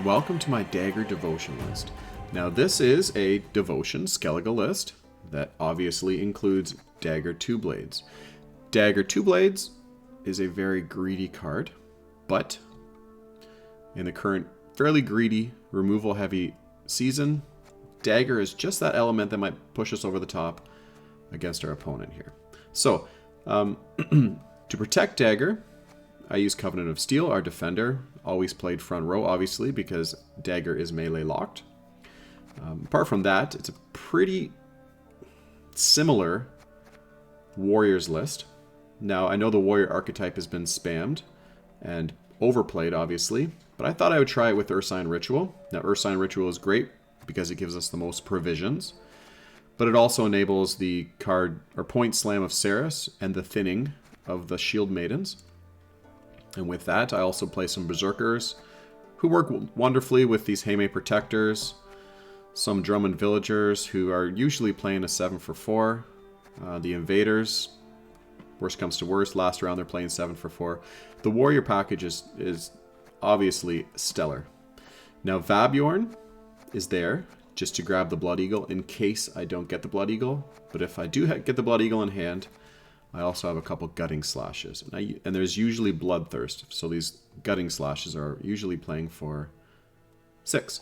Welcome to my Dagger devotion list. Now this is a devotion Skellige list that obviously includes Dagger 2 Blades. Dagger 2 Blades is a very greedy card, but in the current fairly greedy, removal heavy season, Dagger is just that element that might push us over the top against our opponent here. So, to protect Dagger, I use Covenant of Steel, our defender. Always played front row, obviously, because Dagger is melee locked. Apart from that, it's a pretty similar Warriors list. Now, I know the Warrior archetype has been spammed and overplayed, obviously, but I thought I would try it with Ursine Ritual. Now, Ursine Ritual is great because it gives us the most provisions, but it also enables the card or point slam of Cerys and the thinning of the Shield Maidens. And with that, I also play some Berserkers who work wonderfully with these Heime Protectors, some Drummond Villagers who are usually playing a 7 for 4, the Invaders, worst comes to worst, last round they're playing 7 for 4. The Warrior package is obviously stellar. Now Vabjorn is there just to grab the Blood Eagle in case I don't get the Blood Eagle, but if I do get the Blood Eagle in hand, I also have a couple Gutting Slashes, and there's usually Bloodthirst, so these Gutting Slashes are usually playing for 6.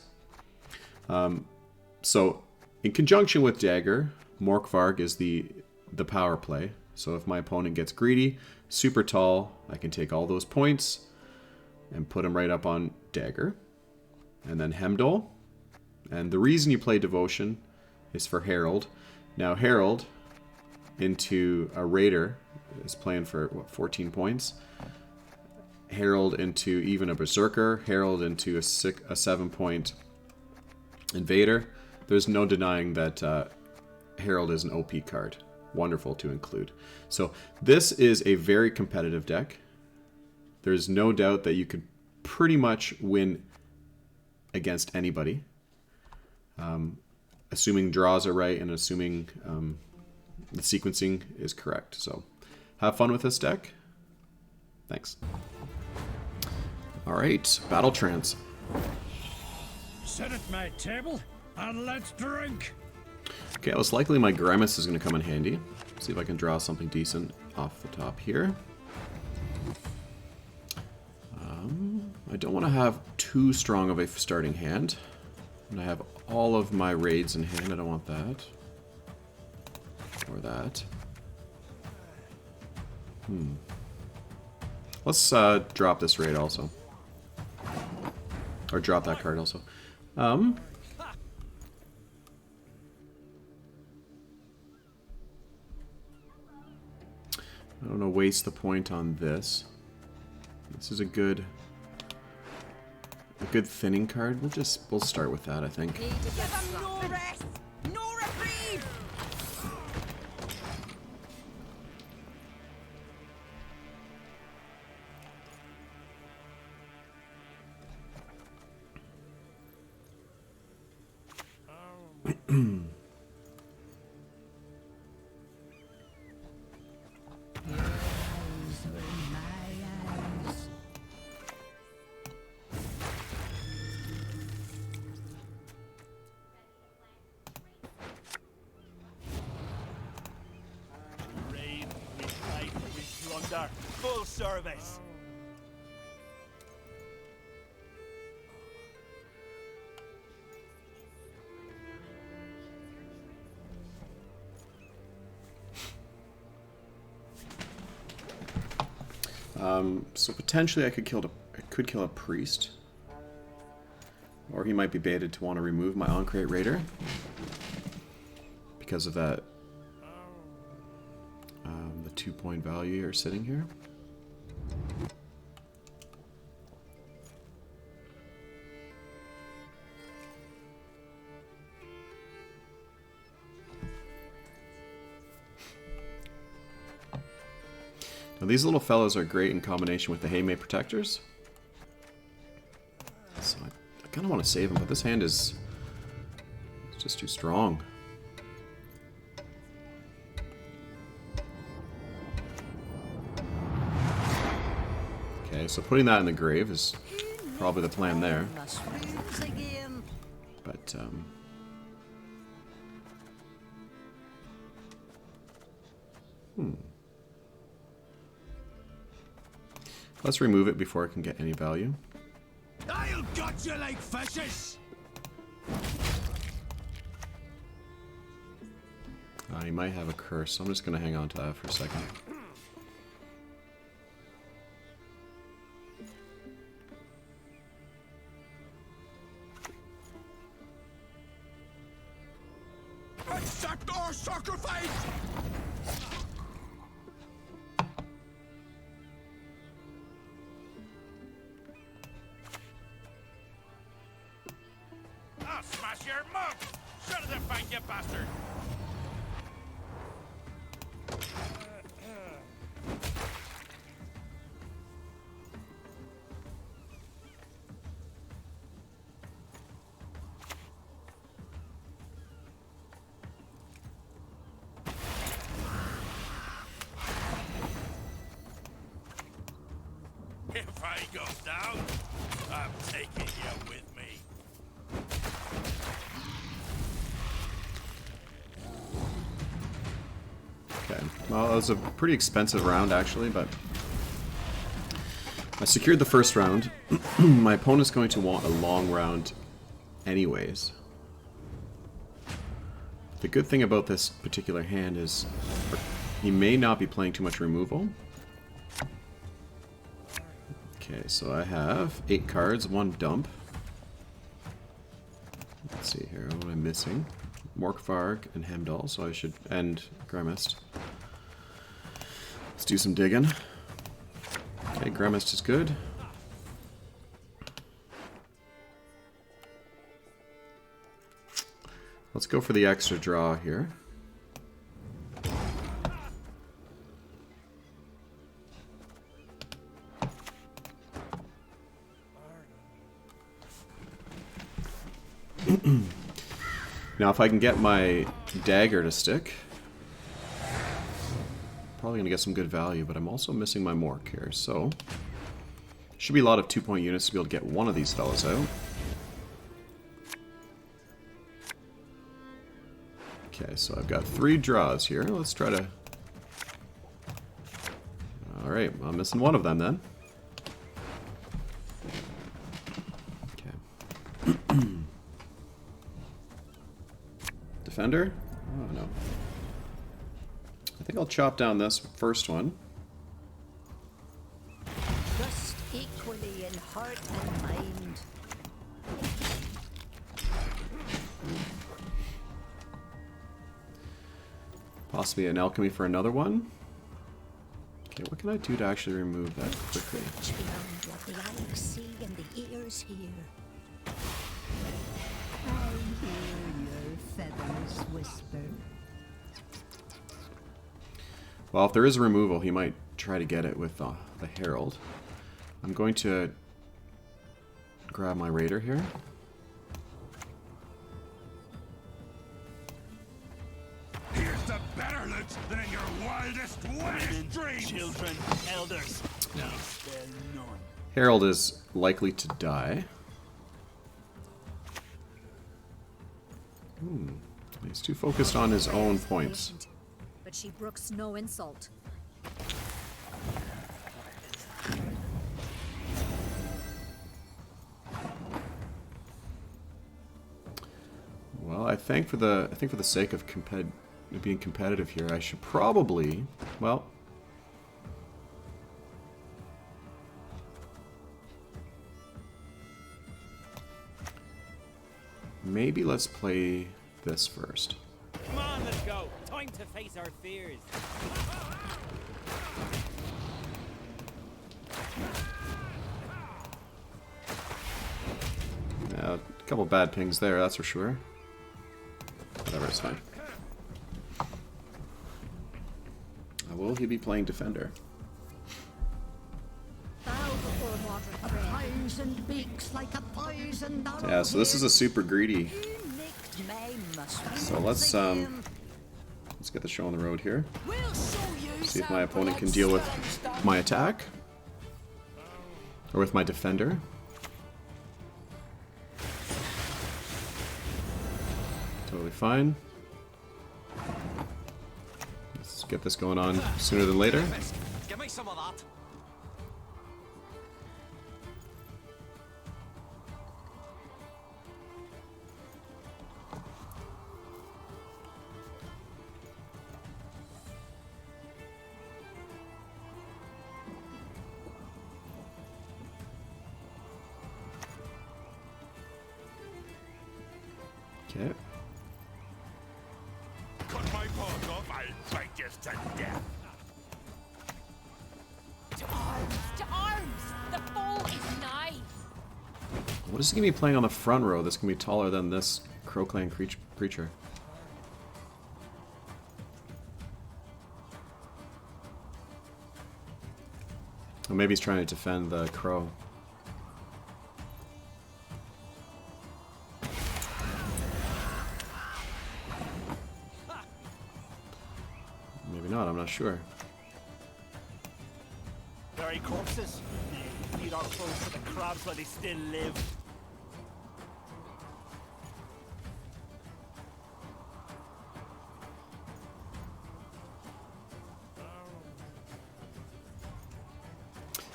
So, in conjunction with Dagger, Morkvarg is the power play, so if my opponent gets greedy, super tall, I can take all those points and put them right up on Dagger. And then Hemdall, and the reason you play Devotion is for Herald. Now Herald into a Raider is playing for, what, 14 points. Herald into even a Berserker. Herald into a 7-point Invader. There's no denying that Herald is an OP card. Wonderful to include. So this is a very competitive deck. There's no doubt that you could pretty much win against anybody. Assuming draws are right and assuming the sequencing is correct. So have fun with this deck. Thanks. Alright, Battle Trance. Sit at my table and let's drink. Okay, most likely my Grimace is going to come in handy. See if I can draw something decent off the top here. I don't want to have too strong of a starting hand. And I have all of my raids in hand. I don't want that. Or that. Let's drop this raid also. Or drop that card also. I don't want to waste the point on this. This is a good thinning card. We'll start with that, I think. Give them no rest, no reprieve. Full service. So potentially I could kill a priest, or he might be baited to want to remove my Ancrate Raider because of that. The 2-point value you're sitting here. Now these little fellows are great in combination with the Heime Protectors. So I kind of want to save him, but this hand is just too strong. Okay, so putting that in the grave is probably the plan there. Mushrooms again. But, let's remove it before it can get any value. I'll gut you like fishes! He might have a curse, so I'm just going to hang on to that for a second. Accept our sacrifice! I'll smash your mug! Shut the bank, you bastard! If I go down, I'm taking you with me. Okay, well, that was a pretty expensive round, actually, but I secured the first round. My opponent's going to want a long round anyways. The good thing about this particular hand is he may not be playing too much removal. Okay, so I have 8 cards, 1 dump. Let's see here, what am I missing? Morkvarg and Hemdall, so I should end Gremist. Let's do some digging. Okay, Gremist is good. Let's go for the extra draw here. Now if I can get my dagger to stick, probably going to get some good value, but I'm also missing my Mork here, so should be a lot of 2-point units to be able to get one of these fellas out. Okay, so I've got 3 draws here. Let's try to... Alright, I'm missing one of them then. Okay. Defender? Oh, no. I think I'll chop down this first one. Trust equally in heart and mind. Possibly an alchemy for another one. Okay, what can I do to actually remove that quickly? Beyond what the eyes see and the ears hear. I hear your feathers whisper. Well, if there is a removal, he might try to get it with the Herald. I'm going to grab my Raider here. Here's the better loot than in your wildest, wildest dreams! Children, elders, No. spare none. Herald is likely to die. He's too focused on his own points. But she brooks no insult. Well, I think for the sake of being competitive here, I should probably, well, maybe let's play this first. Come on, let's go. Time to face our fears. A couple bad pings there, that's for sure. Whatever, it's fine. Will he be playing Defender? Yeah, so this is a super greedy. So let's get the show on the road here. See if my opponent can deal with my attack. Or with my defender. Totally fine. Let's get this going on sooner than later. Give me some of that. Okay. Cut my paws off, I'll bite you to death. To arms! To arms! The foe is nigh! What is he going to be playing on the front row that's going to be taller than this Crow Clan creature? Or maybe he's trying to defend the crow. Maybe not, I'm not sure. Very corpses. Feed our close to the crabs while they still live.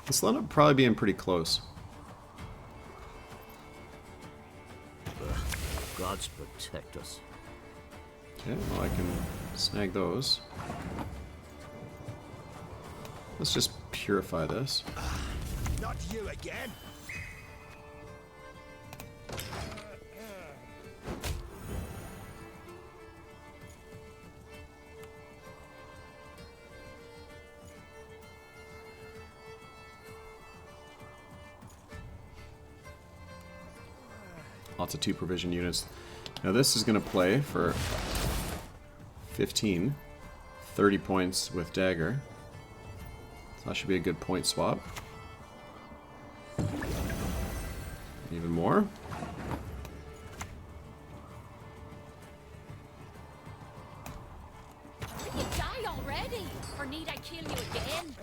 This will end up probably being pretty close. Gods protect us. Okay, well I can snag those. Let's just purify this. Not you again. Lots of 2 provision units. Now this is going to play for 15, 30 points with Dagger. So that should be a good point swap. Even more. Did you die already? Or need I kill you again?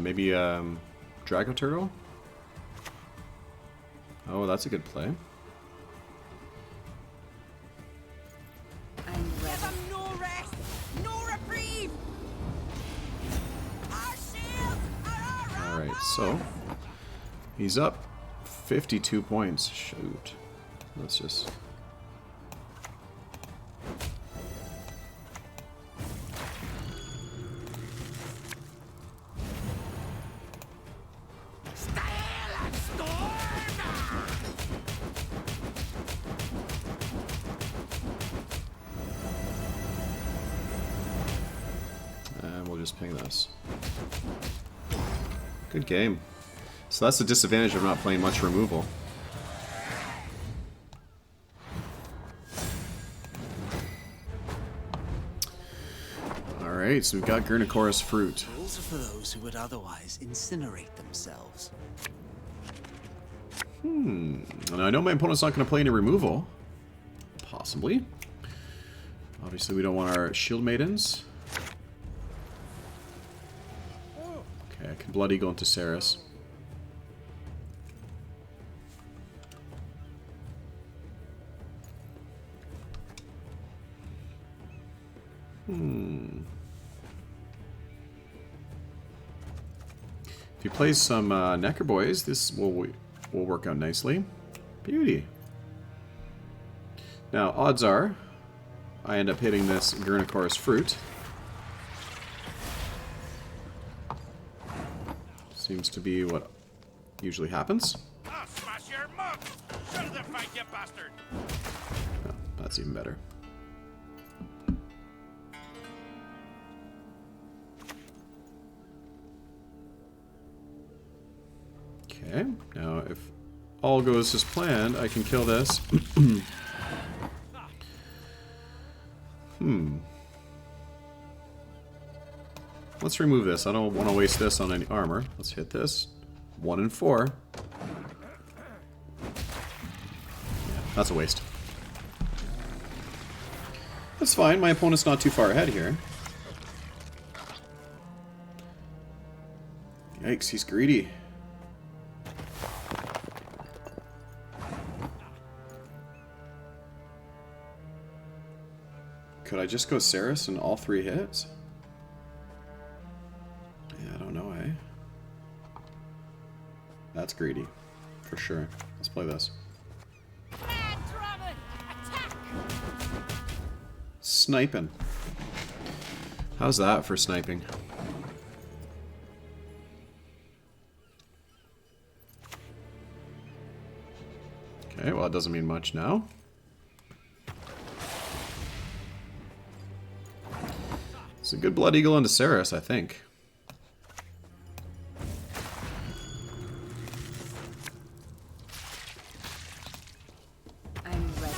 Maybe Drago Turtle? Oh, that's a good play. I'm Give him no rest! No reprieve! Our shields are our Alright, so he's up 52 points. Shoot. Let's just... And we'll just ping this. Good game. So that's the disadvantage of not playing much removal. Alright, so we've got Gurnicora's Fruit. Rules are for those who would otherwise incinerate themselves. And I know my opponent's not going to play any removal. Possibly. Obviously we don't want our Shield Maidens. Okay, I can Blood Eagle into Cerys. If he plays some Necker Boys, this will work out nicely. Beauty. Now, odds are, I end up hitting this Gurnicora's Fruit. Seems to be what usually happens. I'll smash your mug! Shut the fight, you bastard! Oh, that's even better. Okay, now if all goes as planned, I can kill this. Let's remove this. I don't want to waste this on any armor. Let's hit this. 1 and 4. Yeah, that's a waste. That's fine. My opponent's not too far ahead here. Yikes, he's greedy. Could I just go Cerys in all 3 hits? Yeah, I don't know, eh? That's greedy. For sure. Let's play this. Sniping. How's that for sniping? Okay, well, it doesn't mean much now. It's a good Blood Eagle into Cerys, I think. I'm ready.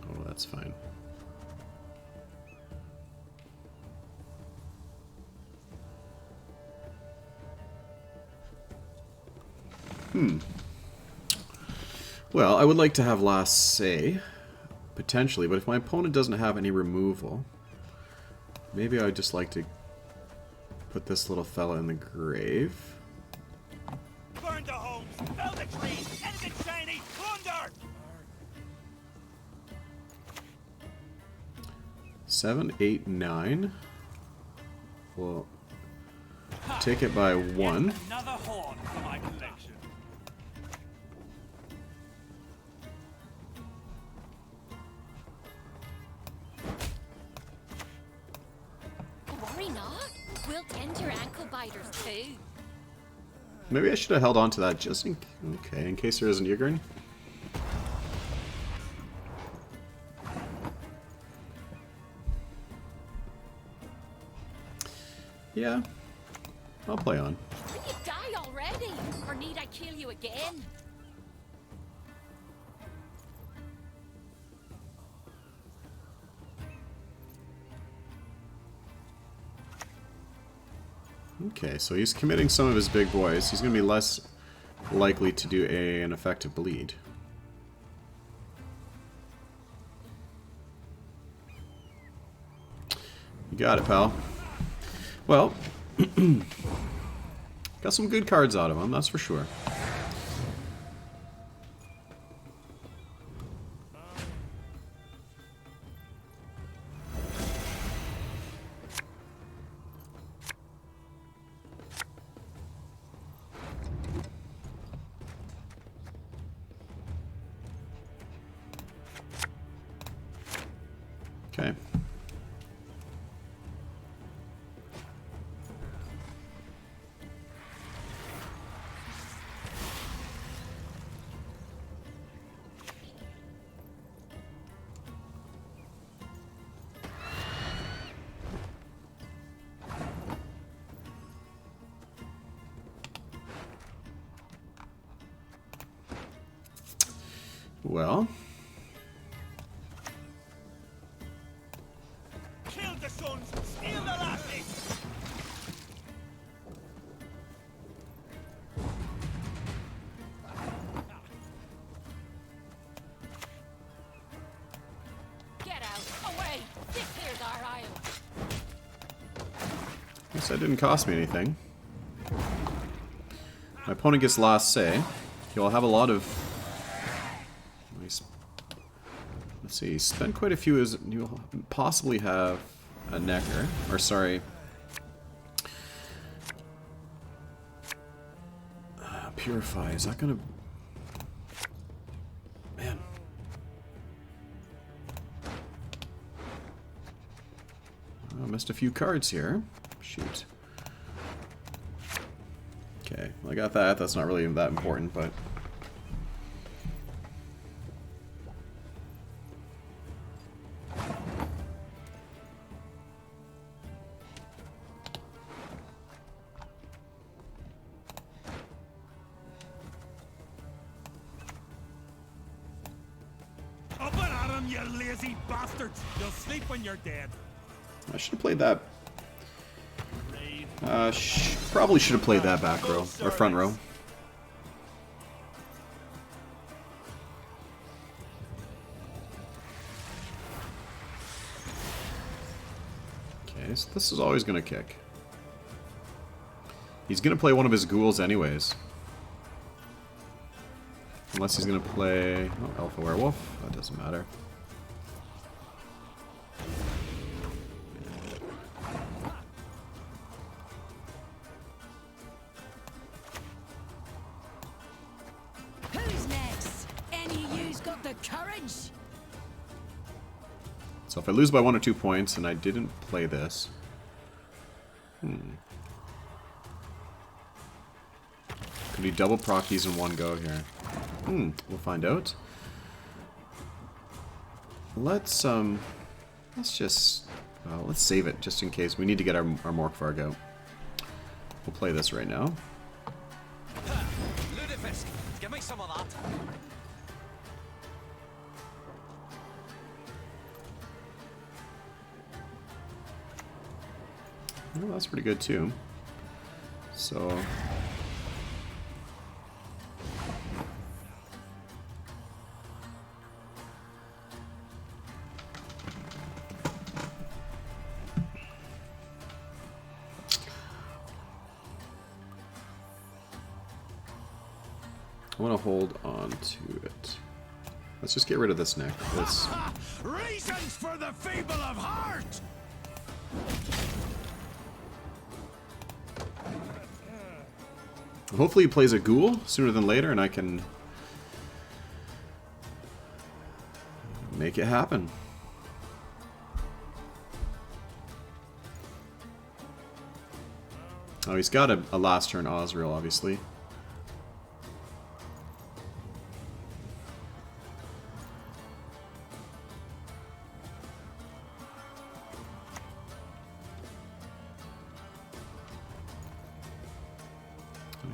Oh, that's fine. Well, I would like to have last say, potentially, but if my opponent doesn't have any removal, maybe I'd just like to put this little fella in the grave. Burn the homes, fell the trees, anything shiny, plunder! 7, 8, 9. We'll take it by 1. Another horn for my collection. Worry not. We'll tend your ankle biters too. Maybe I should have held on to that just in... Okay, in case there is an Ursine. Yeah, I'll play on. Will you die already? Or need I kill you again? Okay, so he's committing some of his big boys. He's going to be less likely to do an effective bleed. You got it, pal. Well, got some good cards out of him, that's for sure. Okay. Well, Kill the sons, steal the lasses! Get out! Away! This here's our isle! guess that didn't cost me anything. My opponent gets last say. He'll have a lot of... Let's see, spend quite a few as you'll possibly have a necker. Or sorry. Purify, is that gonna... Man. I missed a few cards here. Shoot. Okay, well, I got that. That's not really that important, but... Up and at 'em, you lazy bastards! You'll sleep when you're dead. I should have played that. Probably should have played that back row, or front row. Okay, so this is always going to kick. He's going to play one of his ghouls anyways. Unless he's going to play Alpha Werewolf. That doesn't matter. Who's next? Any of you's got the courage? So if I lose by 1 or 2 points and I didn't play this... Could he double proc these in one go here? We'll find out. Let's just... let's save it, just in case. We need to get our Morkvarg out. We'll play this right now. Ludifisk, give me some of that. Well, that's pretty good too. So... I want to hold on to it. Let's just get rid of this neck. This. Reasons for the feeble of heart! Hopefully he plays a ghoul sooner than later and I can make it happen. Oh, he's got a last turn Osriel, obviously.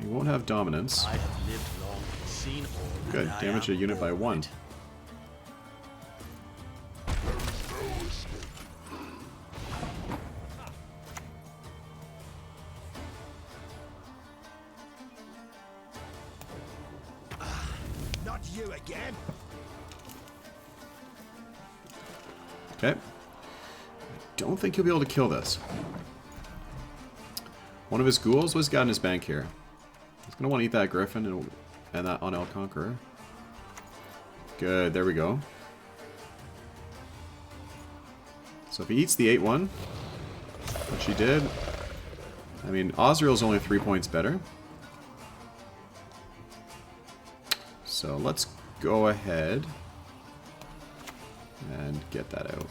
He won't have dominance. I have lived long, seen all. Good, damage a unit by 1. Not you again! Okay. I don't think he'll be able to kill this. One of his ghouls was got in his bank here. He's going to want to eat that Griffin and that on El Conqueror. Good, there we go. So if he eats the 8-1, which he did, I mean, Osriel's only 3 points better. So let's go ahead and get that out.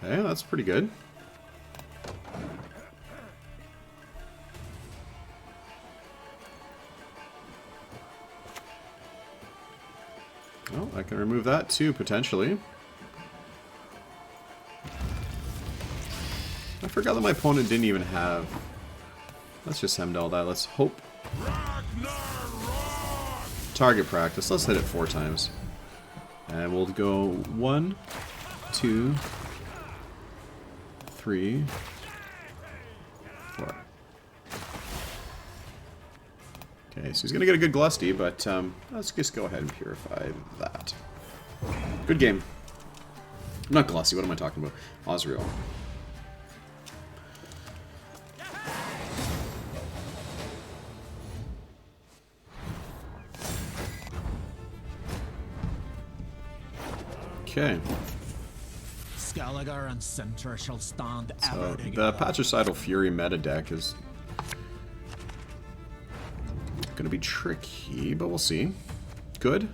Okay, that's pretty good. Oh, I can remove that too, potentially. I forgot that my opponent didn't even have... Let's just Hemdall that. Let's hope. Target practice. Let's hit it 4 times. And we'll go 1, 2, 3, 4. Okay, so he's going to get a good Glusty, but let's just go ahead and purify that. Good game. Not Glusty, what am I talking about? Osriel. Okay. Skellige and Sinter shall stand So ever the together. Patricidal Fury meta deck is going to be tricky, but we'll see. Good.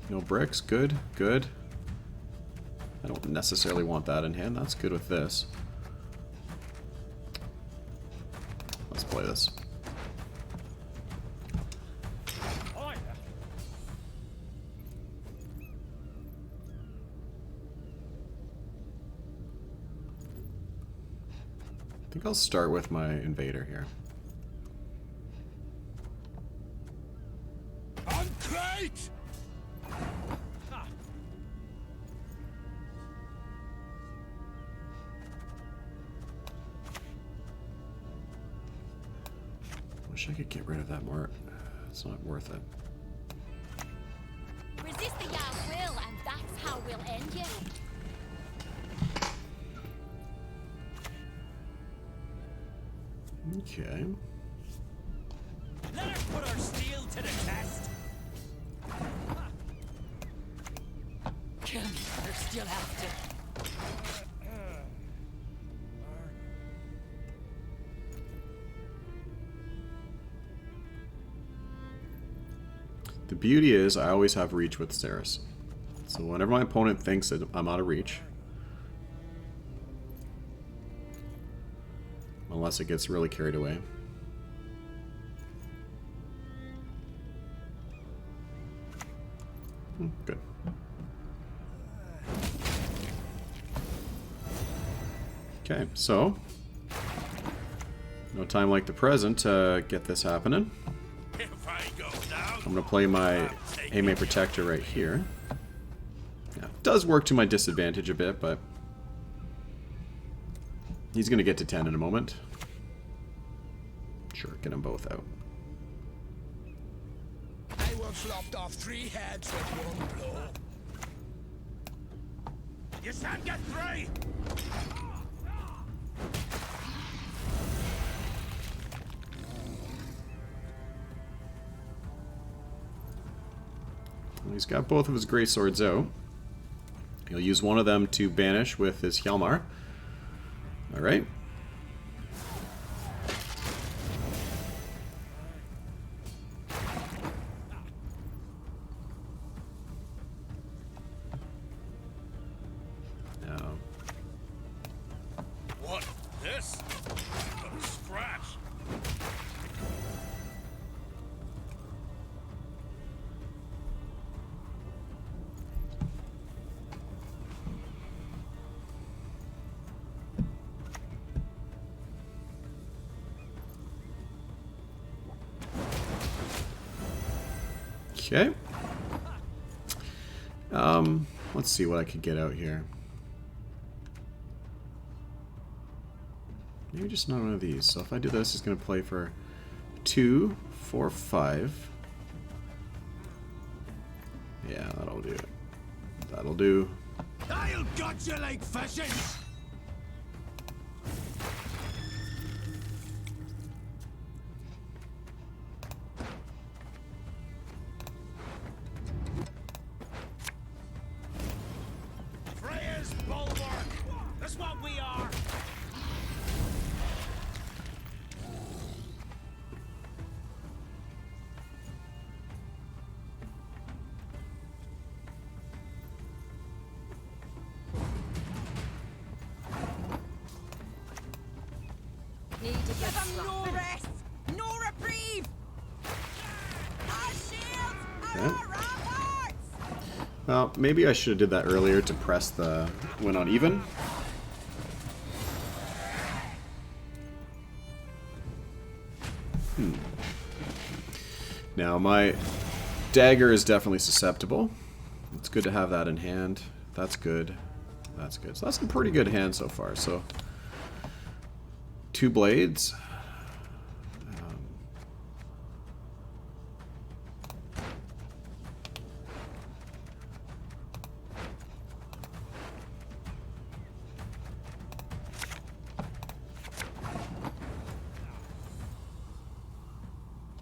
No bricks. Good. Good. I don't necessarily want that in hand. That's good with this. Let's play this. I think I'll start with my invader here. Uncrate! Wish I could get rid of that more. It's not worth it. Resist the Jarl's will, and that's how we'll end you. Okay. Let us put our steel to the test. Kill me, but I still have to. The beauty is I always have reach with Cerys. So whenever my opponent thinks that I'm out of reach, unless it gets really carried away. Good. Okay, so no time like the present to get this happening. If I go down, I'm going to play my Aimé Protector right here. Yeah, it does work to my disadvantage a bit, but he's going to get to 10 in a moment. Sure, get them both out. I once lopped off 3 heads with one blow. You shan't get free. Well, he's got both of his great swords out. He'll use one of them to banish with his Hjalmar. Alright. Now, what? This? Got a scratch. okay. Let's see what I could get out here. Maybe just not one of these. So if I do this, it's going to play for 2, 4, 5. Yeah, that'll do it. That'll do. I'll gut you like fishing! Freya's bulwark. That's what we are. Need to Give them no rest, no reprieve. Our shields are Okay. our ramparts. Well, maybe I should have did that earlier to press the win on even. Now, my dagger is definitely susceptible. It's good to have that in hand. That's good. That's good. So that's a pretty good hand so far. So, 2 blades.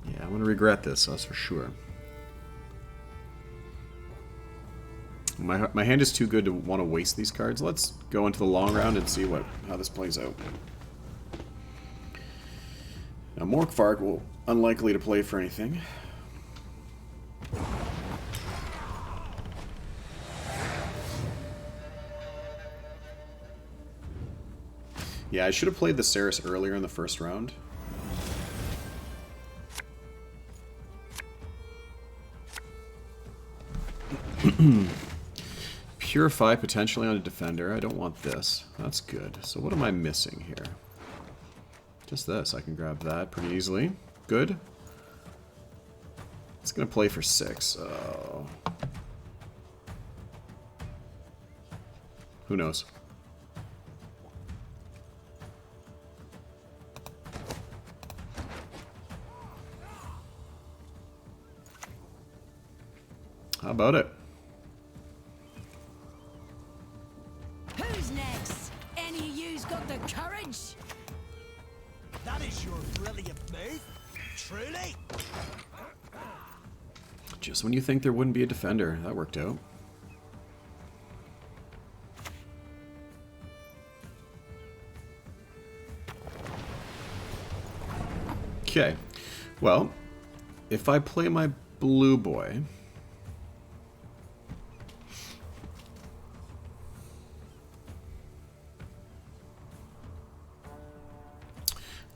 Yeah, I'm going to regret this, that's for sure. My hand is too good to want to waste these cards. Let's go into the long round and see how this plays out. Now, Morkvark will unlikely to play for anything. Yeah, I should have played the Cerys earlier in the first round. Purify potentially on a defender. I don't want this. That's good. So what am I missing here? Just this. I can grab that pretty easily. Good. It's going to play for 6. Oh. Who knows? How about it? Who's next? Any of you's got the courage? That is your brilliant move. Truly. Just when you think there wouldn't be a defender, that worked out. Okay, well, if I play my blue boy,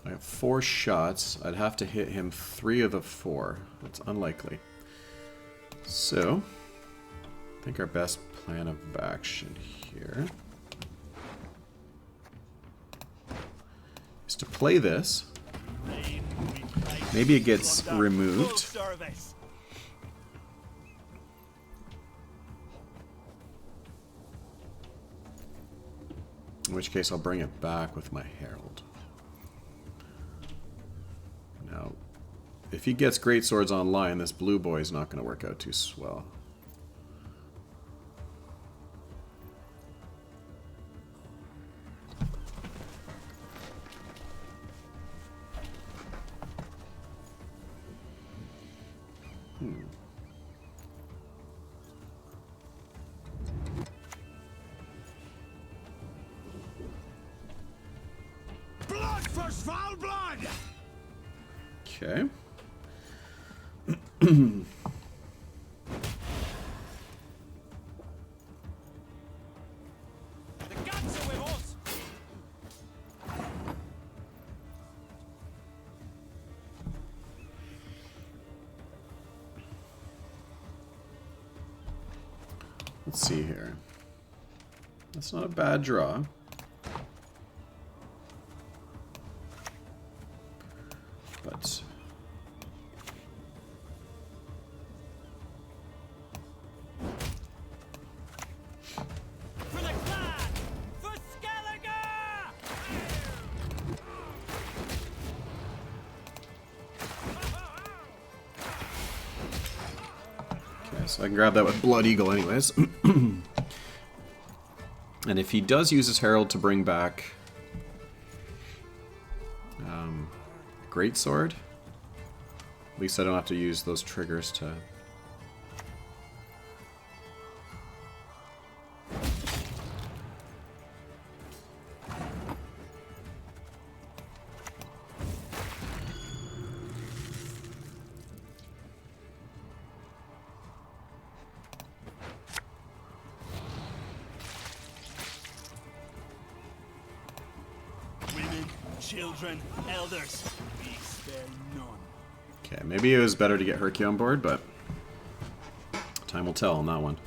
I have 4 shots. I'd have to hit him 3 of the 4. That's unlikely. So, I think our best plan of action here is to play this. Maybe it gets removed. Service. In which case I'll bring it back with my Herald. Now, if he gets great swords online, this blue boy is not going to work out too swell. Blood for foul blood! Okay. The guns are with us! Let's see here. That's not a bad draw. But For the clan! For Skellige! okay, so I can grab that with Blood Eagle anyways. And if he does use his Herald to bring back Greatsword, at least I don't have to use those triggers to... Women, children, elders. We spare none. Okay, maybe it was better to get Herky on board, but time will tell on that one.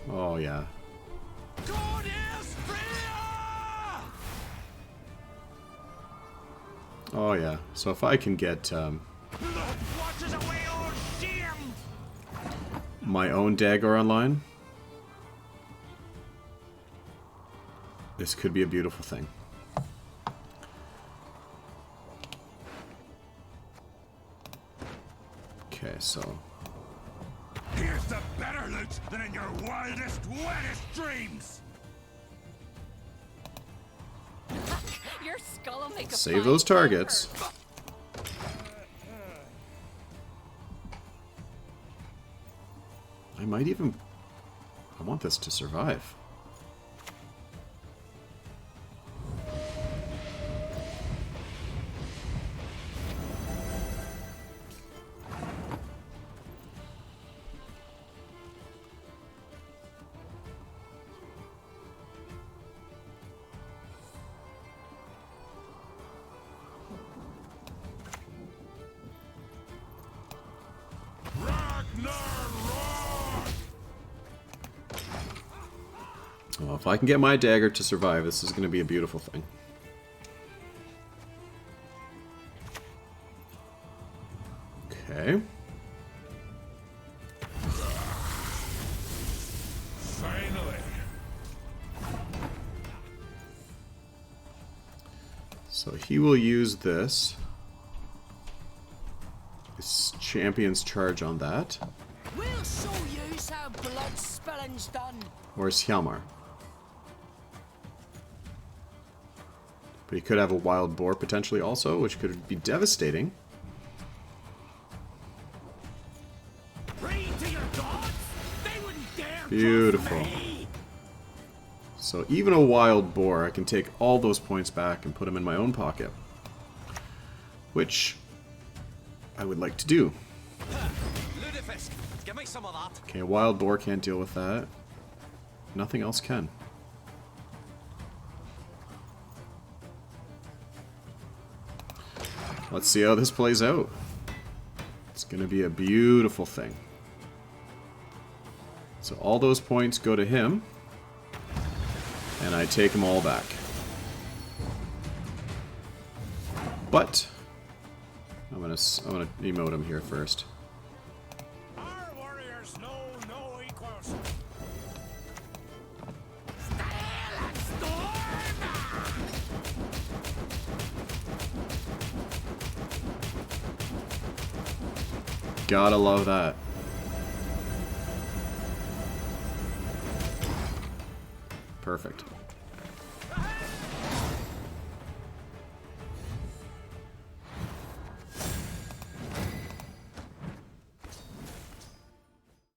Oh, yeah. God is fear! Oh, yeah. So if I can get Blood washes away all shame! my own Dagur online, this could be a beautiful thing. Okay, so... Here's the better loot than in your wildest, wettest dreams! Your skull will make a Save fine those targets. poker. I might even... I want this to survive. Well, if I can get my dagger to survive, this is going to be a beautiful thing. Okay. Finally! So he will use this. His champion's charge on that. We'll show you how blood spilling's done. Where's Hjalmar? But he could have a wild boar potentially also, which could be devastating. Pray to your gods? They wouldn't dare Beautiful. trust me. So even a wild boar, I can take all those points back and put them in my own pocket. Which I would like to do. Ludafisk, give me some of that. Okay, a wild boar can't deal with that. Nothing else can. Let's see how this plays out. It's going to be a beautiful thing. So all those points go to him. And I take them all back. But I'm gonna emote him here first. Our warriors know no equals. Gotta love that. Perfect.